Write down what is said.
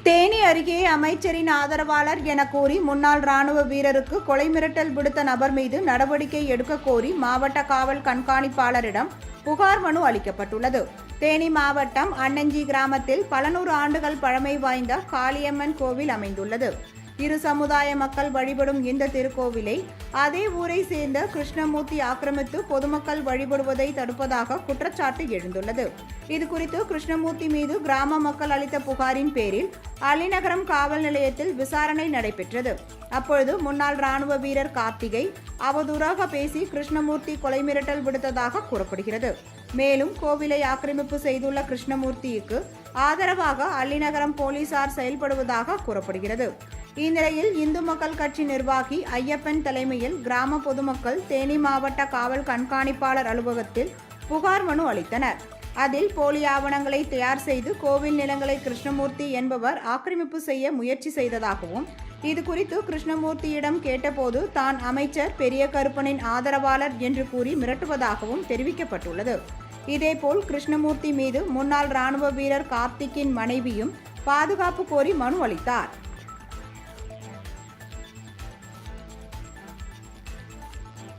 தேனி அருகே அமைச்சரின் ஆதரவாளர் என கூறி முன்னாள் ராணுவ வீரருக்கு கொலை மிரட்டல் விடுத்த நபர் மீது நடவடிக்கை எடுக்க கோரி மாவட்ட காவல் கண்காணிப்பாளரிடம் புகார் மனு அளிக்கப்பட்டுள்ளது. தேனி மாவட்டம் அன்னஞ்சி கிராமத்தில் பல நூறு ஆண்டுகள் பழமை வாய்ந்த காளியம்மன் கோவில் அமைந்துள்ளது. இரு சமுதாய மக்கள் வழிபடும் இந்த திருக்கோவிலை அதே ஊரை சேர்ந்த கிருஷ்ணமூர்த்தி ஆக்கிரமித்து பொதுமக்கள் வழிபடுவதை தடுப்பதாக குற்றச்சாட்டு எழுந்துள்ளது. இதுகுறித்து கிருஷ்ணமூர்த்தி மீது கிராம மக்கள் அளித்த புகாரின் பேரில் அலிநகரம் காவல் நிலையத்தில் விசாரணை நடைபெற்றது. அப்பொழுது முன்னாள் ராணுவ வீரர் கார்த்திகை அவதூறாக பேசி கிருஷ்ணமூர்த்தி கொலை மிரட்டல் விடுத்ததாக கூறப்படுகிறது. மேலும் கோவிலை ஆக்கிரமிப்பு செய்துள்ள கிருஷ்ணமூர்த்திக்கு ஆதரவாக அள்ளிநகரம் போலீசார் செயல்படுவதாக கூறப்படுகிறது. இந்நிலையில் இந்து மக்கள் கட்சி நிர்வாகி ஐயப்பன் தலைமையில் கிராம பொதுமக்கள் தேனி மாவட்ட காவல் கண்காணிப்பாளர் அலுவலகத்தில் புகார் மனு அளித்தனர். அதில் போலி ஆவணங்களை தயார் செய்து கோவில் நிலங்களை கிருஷ்ணமூர்த்தி என்பவர் ஆக்கிரமிப்பு செய்ய முயற்சி செய்ததாகவும், இதுகுறித்து கிருஷ்ணமூர்த்தியிடம் கேட்டபோது தான் அமைச்சர் பெரிய கருப்பனின் ஆதரவாளர் என்று கூறி மிரட்டுவதாகவும் தெரிவிக்கப்பட்டுள்ளது. இதேபோல் கிருஷ்ணமூர்த்தி மீது முன்னாள் ராணுவ வீரர் கார்த்திக்கின் மனைவியும் பாதுகாப்பு கோரி மனு அளித்தார்.